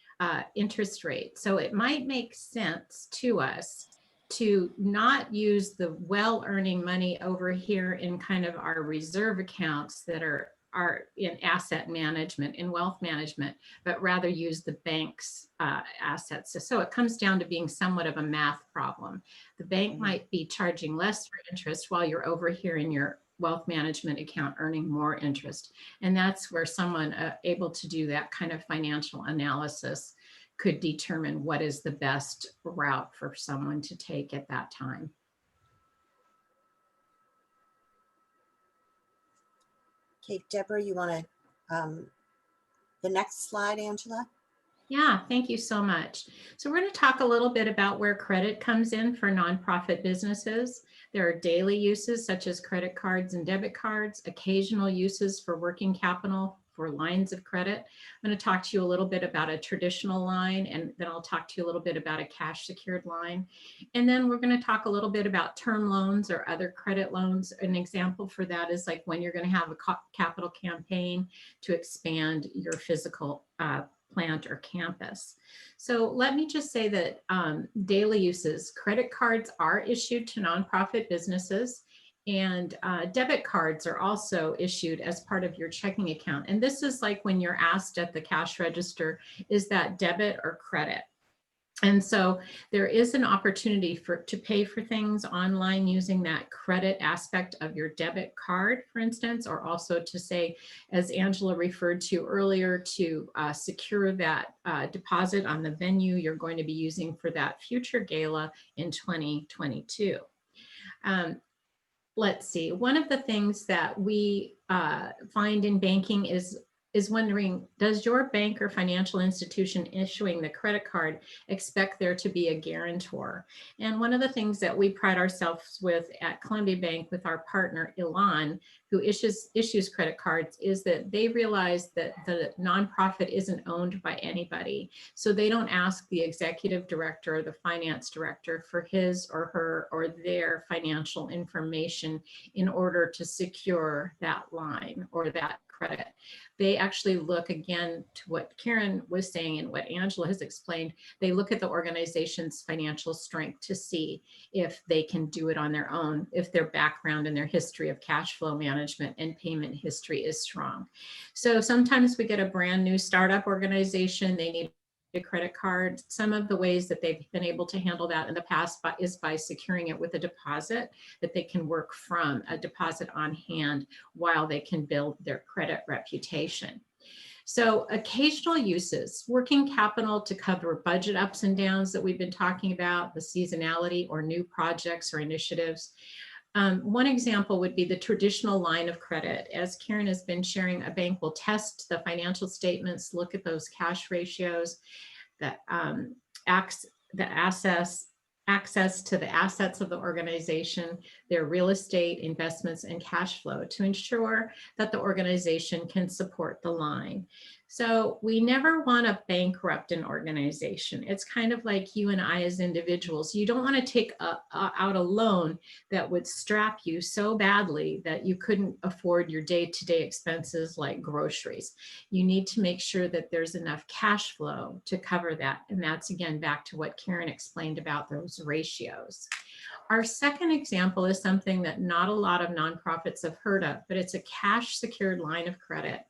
interest rate? So it might make sense to us to not use the well-earning money over here in kind of our reserve accounts that are in asset management, in wealth management, but rather use the bank's assets. So it comes down to being somewhat of a math problem. The bank might be charging less for interest while you're over here in your wealth management account earning more interest. And that's where someone able to do that kind of financial analysis could determine what is the best route for someone to take at that time. Okay, Deborah, you want to, the next slide, Angela? Yeah, thank you so much. So we're going to talk a little bit about where credit comes in for nonprofit businesses. There are daily uses such as credit cards and debit cards, occasional uses for working capital, for lines of credit. I'm going to talk to you a little bit about a traditional line, and then I'll talk to you a little bit about a cash secured line. And then we're going to talk a little bit about term loans or other credit loans. An example for that is like when you're going to have a capital campaign to expand your physical plant or campus. So let me just say that daily uses, credit cards are issued to nonprofit businesses, and debit cards are also issued as part of your checking account. And this is like when you're asked at the cash register, is that debit or credit? And so there is an opportunity to pay for things online using that credit aspect of your debit card, for instance, or also to say, as Angela referred to earlier, to secure that deposit on the venue you're going to be using for that future gala in 2022. Let's see, one of the things that we find in banking is wondering, does your bank or financial institution issuing the credit card expect there to be a guarantor? And one of the things that we pride ourselves with at Columbia Bank with our partner Elan, who issues credit cards, is that they realize that the nonprofit isn't owned by anybody. So they don't ask the executive director or the finance director for his or her or their financial information in order to secure that line or that credit. They actually look, again, to what Karen was saying and what Angela has explained. They look at the organization's financial strength to see if they can do it on their own, if their background and their history of cash flow management and payment history is strong. So sometimes we get a brand new startup organization, they need a credit card. Some of the ways that they've been able to handle that in the past is by securing it with a deposit that they can work from, a deposit on hand, while they can build their credit reputation. So occasional uses, working capital to cover budget ups and downs that we've been talking about, the seasonality or new projects or initiatives. One example would be the traditional line of credit. As Karen has been sharing, a bank will test the financial statements, look at those cash ratios, that access to the assets of the organization, their real estate, investments, and cash flow to ensure that the organization can support the line. So we never want to bankrupt an organization. It's kind of like you and I as individuals. You don't want to take out a loan that would strap you so badly that you couldn't afford your day-to-day expenses like groceries. You need to make sure that there's enough cash flow to cover that. And that's, again, back to what Karen explained about those ratios. Our second example is something that not a lot of nonprofits have heard of, but it's a cash secured line of credit.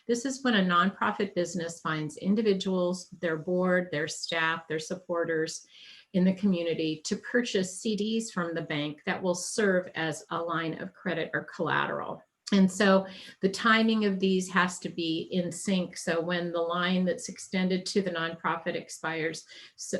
This is when a nonprofit business finds individuals, their board, their staff, their supporters in the community to purchase CDs from the bank that will serve as a line of credit or collateral. And so the timing of these has to be in sync. So when the line that's extended to the nonprofit expires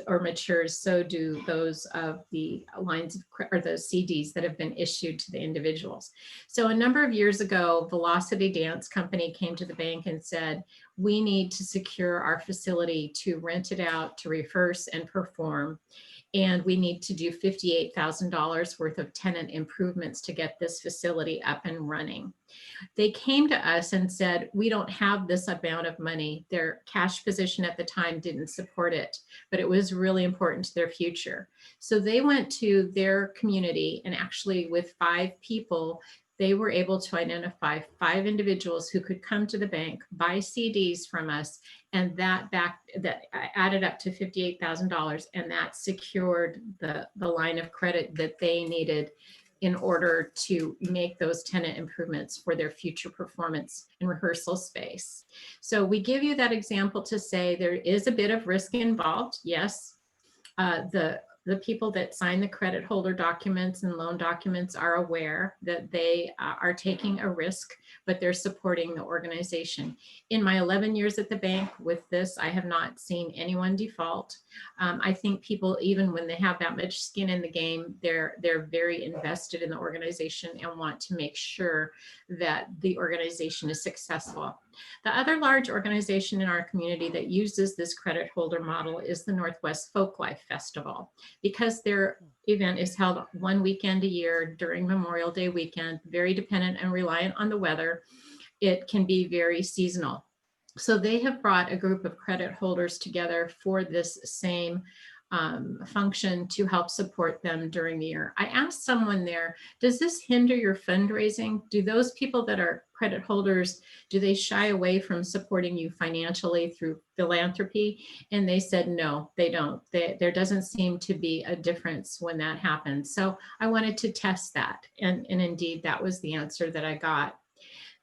or matures, so do those of the lines of, or the CDs that have been issued to the individuals. So a number of years ago, Velocity Dance Company came to the bank and said, we need to secure our facility to rent it out, to rehearse and perform. And we need to do $58,000 worth of tenant improvements to get this facility up and running. They came to us and said, we don't have this amount of money. Their cash position at the time didn't support it, but it was really important to their future. So they went to their community, and actually with 5 people, they were able to identify 5 individuals who could come to the bank, buy CDs from us, and that added up to $58,000, and that secured the line of credit that they needed in order to make those tenant improvements for their future performance and rehearsal space. So we give you that example to say there is a bit of risk involved. Yes, the people that sign the credit holder documents and loan documents are aware that they are taking a risk, but they're supporting the organization. In my 11 years at the bank with this, I have not seen anyone default. I think people, even when they have that much skin in the game, they're very invested in the organization and want to make sure that the organization is successful. The other large organization in our community that uses this credit holder model is the Northwest Folklife Festival, because their event is held one weekend a year during Memorial Day weekend, very dependent and reliant on the weather. It can be very seasonal. So they have brought a group of credit holders together for this same function to help support them during the year. I asked someone there, does this hinder your fundraising? Do those people that are credit holders, do they shy away from supporting you financially through philanthropy? And they said, no, they don't. There doesn't seem to be a difference when that happens. So I wanted to test that. And indeed, that was the answer that I got.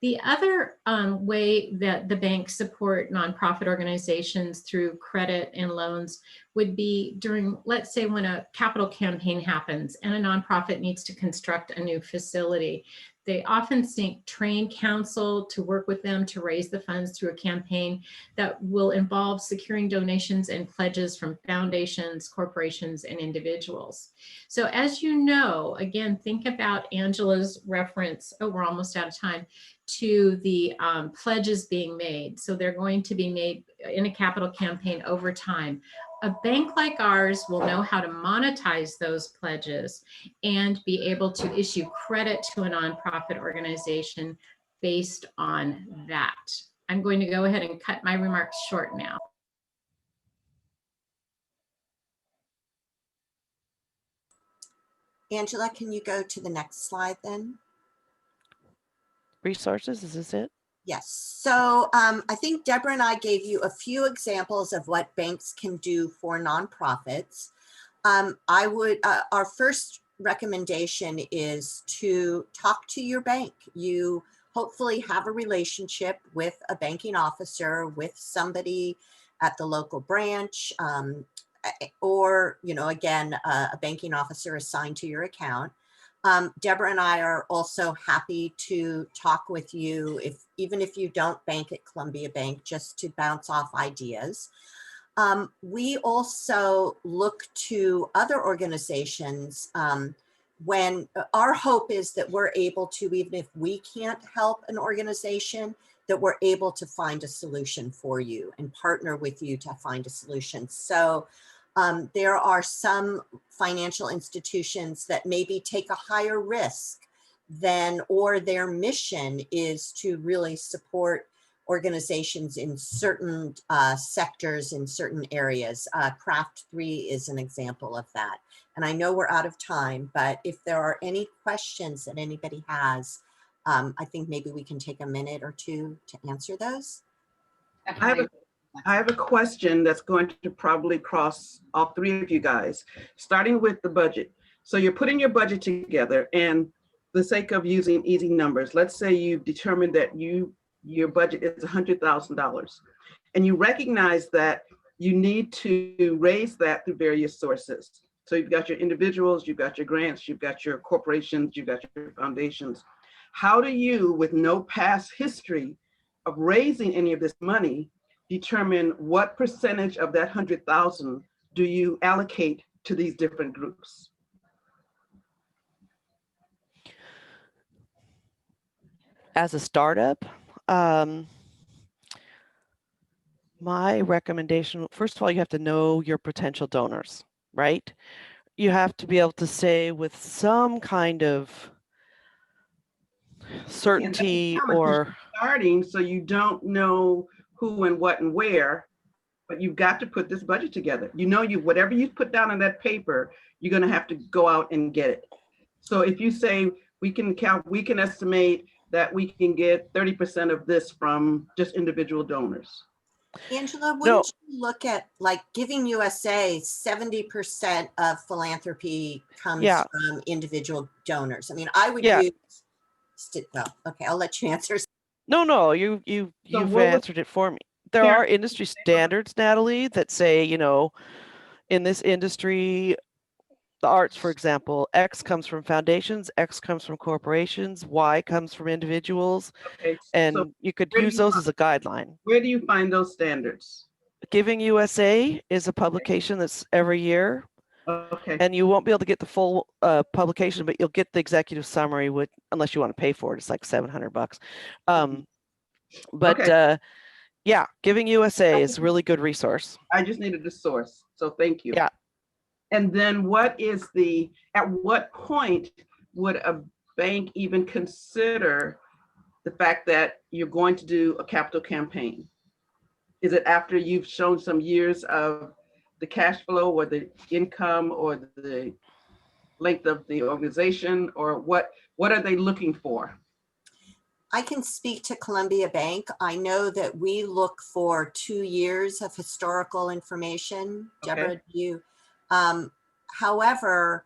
The other way that the banks support nonprofit organizations through credit and loans would be during, let's say, when a capital campaign happens and a nonprofit needs to construct a new facility. They often train counsel to work with them to raise the funds through a campaign that will involve securing donations and pledges from foundations, corporations, and individuals. So as you know, again, think about Angela's reference, oh, we're almost out of time, to the pledges being made. So they're going to be made in a capital campaign over time. A bank like ours will know how to monetize those pledges and be able to issue credit to a nonprofit organization based on that. I'm going to go ahead and cut my remarks short now. Angela, can you go to the next slide then? Resources, is this it? Yes. So I think Debra and I gave you a few examples of what banks can do for nonprofits. Our first recommendation is to talk to your bank. You hopefully have a relationship with a banking officer, with somebody at the local branch, or, you know, again, a banking officer assigned to your account. Debra and I are also happy to talk with you, even if you don't bank at Columbia Bank, just to bounce off ideas. We also look to other organizations when our hope is that we're able to, even if we can't help an organization, that we're able to find a solution for you and partner with you to find a solution. So there are some financial institutions that maybe take a higher risk than, or their mission is to really support organizations in certain sectors, in certain areas. Craft 3 is an example of that. And I know we're out of time, but if there are any questions that anybody has, I think maybe we can take a minute or two to answer those. I have a question that's going to probably cross all three of you guys, starting with the budget. So you're putting your budget together, and for the sake of using easy numbers, let's say you've determined that your budget is $100,000, and you recognize that you need to raise that through various sources. So you've got your individuals, you've got your grants, you've got your corporations, you've got your foundations. How do you, with no past history of raising any of this money, determine what percentage of that 100,000 do you allocate to these different groups? As a startup, my recommendation, first of all, you have to know your potential donors, right? You have to be able to say with some kind of certainty, or starting, so you don't know who and what and where, but you've got to put this budget together. You know, whatever you put down on that paper, you're going to have to go out and get it. So if you say we can estimate that we can get 30% of this from just individual donors. Angela, wouldn't you look at, like, Giving USA, 70% of philanthropy comes from individual donors. I mean, I would use, okay, I'll let you answer. No, you've answered it for me. There are industry standards, Natalie, that say, you know, in this industry, the arts, for example, X comes from foundations, X comes from corporations, Y comes from individuals, and so you could use those as a guideline. Where do you find those standards? Giving USA is a publication that's every year. Okay. And you won't be able to get the full publication, but you'll get the executive summary, unless you want to pay for it. It's like $700. But Okay. yeah, Giving USA is a really good resource. I just needed the source, so thank you. Yeah. And then at what point would a bank even consider the fact that you're going to do a capital campaign? Is it after you've shown some years of the cash flow or the income or the length of the organization, or what are they looking for? I can speak to Columbia Bank. I know that we look for 2 years of historical information. Okay. Debra, do you? However,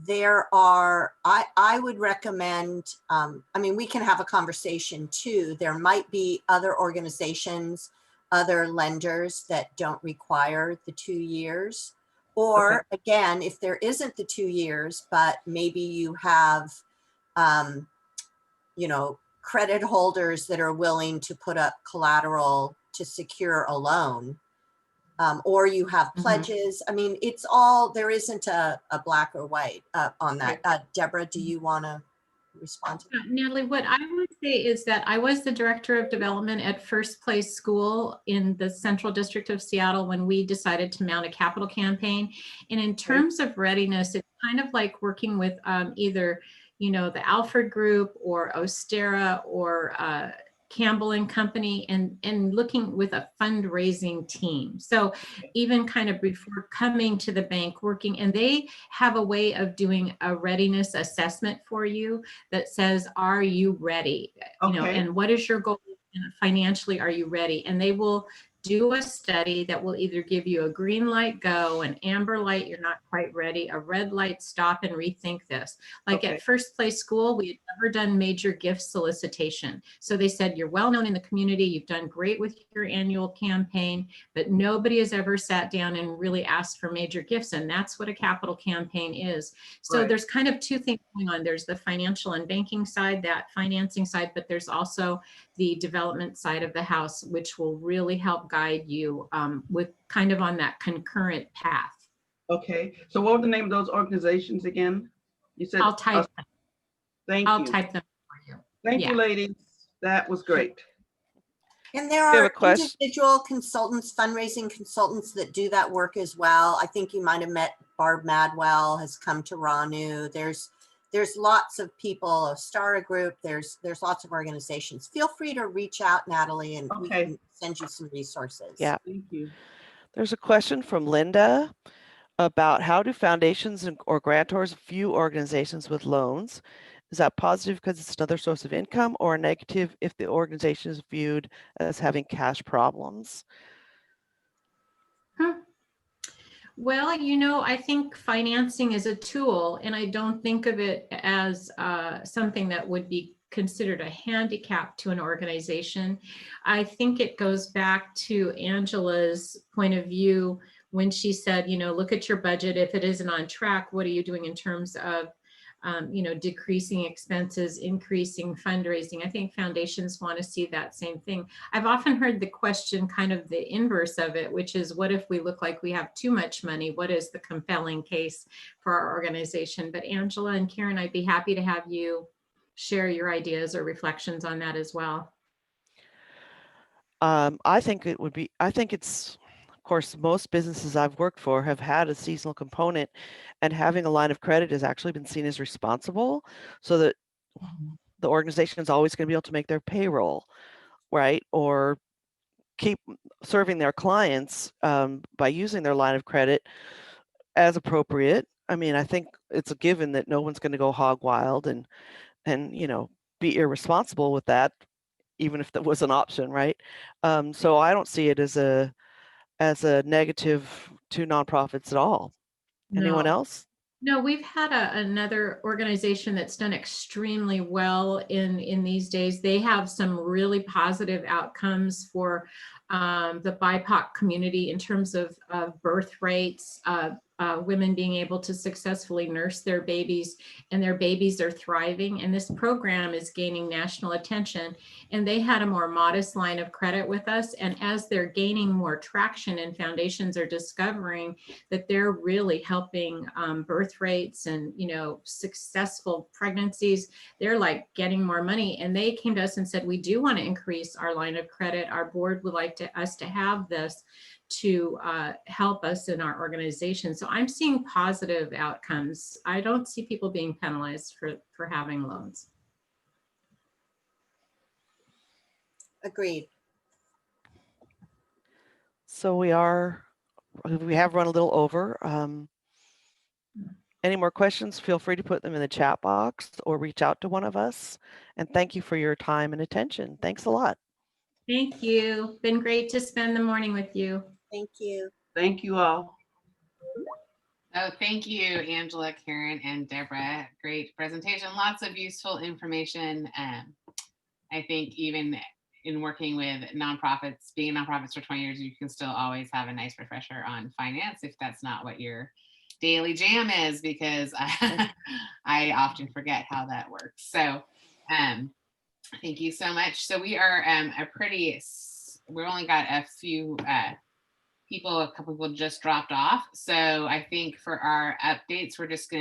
I would recommend, I mean, we can have a conversation too. There might be other organizations, other lenders that don't require the 2 years. Or again, if there isn't the 2 years, but maybe you have, you know, credit holders that are willing to put up collateral to secure a loan, or you have pledges. I mean, it's all, there isn't a black or white on that. Debra, do you want to respond to that? Natalie, what I would say is that I was the director of development at First Place School in the Central District of Seattle when we decided to mount a capital campaign. And in terms of readiness, it's kind of like working with either, you know, the Alfred Group or Ostera or Campbell and Company, and looking with a fundraising team. So even kind of before coming to the bank, working, and they have a way of doing a readiness assessment for you that says, are you ready? You know, and what is your goal? And financially, are you ready? And they will do a study that will either give you a green light, go, an amber light, you're not quite ready, a red light, stop and rethink this. Like at First Place School, we had never done major gift solicitation. So they said, you're well known in the community, you've done great with your annual campaign, but nobody has ever sat down and really asked for major gifts. And that's what a capital campaign is. So there's kind of two things going on. There's the financial and banking side, that financing side, but there's also the development side of the house, which will really help guide you with kind of on that concurrent path. Okay, so what was the name of those organizations again? You said I'll type them. I'll type them for you. Thank you, ladies. That was great. And there are individual consultants, fundraising consultants that do that work as well. I think you might have met Barb Madwell, has come to RANU. There's lots of people, a Stara group, there's lots of organizations. Feel free to reach out, Natalie, and we can send you some resources. Yeah. Thank you. There's a question from Linda about how do foundations or grantors view organizations with loans? Is that positive because it's another source of income, or negative if the organization is viewed as having cash problems? Well, you know, I think financing is a tool, and I don't think of it as something that would be considered a handicap to an organization. I think it goes back to Angela's point of view when she said, you know, look at your budget. If it isn't on track, what are you doing in terms of you know, decreasing expenses, increasing fundraising? I think foundations want to see that same thing. I've often heard the question, kind of the inverse of it, which is, what if we look like we have too much money? What is the compelling case for our organization? But Angela and Karen, I'd be happy to have you share your ideas or reflections on that as well. I think it's, of course, most businesses I've worked for have had a seasonal component, and having a line of credit has actually been seen as responsible, so that the organization is always going to be able to make their payroll, right? Or keep serving their clients by using their line of credit as appropriate. I mean, I think it's a given that no one's going to go hog wild and you know, be irresponsible with that, even if that was an option, right? So I don't see it as a negative to nonprofits at all. Anyone else? No, we've had another organization that's done extremely well in these days. They have some really positive outcomes for the BIPOC community in terms of birth rates, women being able to successfully nurse their babies, and their babies are thriving. And this program is gaining national attention. And they had a more modest line of credit with us. And as they're gaining more traction and foundations are discovering that they're really helping birth rates and, you know, successful pregnancies, they're like getting more money. And they came to us and said, we do want to increase our line of credit. Our board would like us to have this to help us in our organization. So I'm seeing positive outcomes. I don't see people being penalized for having loans. Agreed. So we have run a little over. Any more questions, feel free to put them in the chat box or reach out to one of us. And thank you for your time and attention. Thanks a lot. Thank you. Been great to spend the morning with you. Thank you. Thank you all. Oh, thank you, Angela, Karen, and Debra. Great presentation. Lots of useful information. I think even in working with nonprofits, being nonprofits for 20 years, you can still always have a nice refresher on finance if that's not what your daily jam is, because I often forget how that works. So thank you so much. So we are we've only got a few a couple people just dropped off. So I think for our updates, we're just going to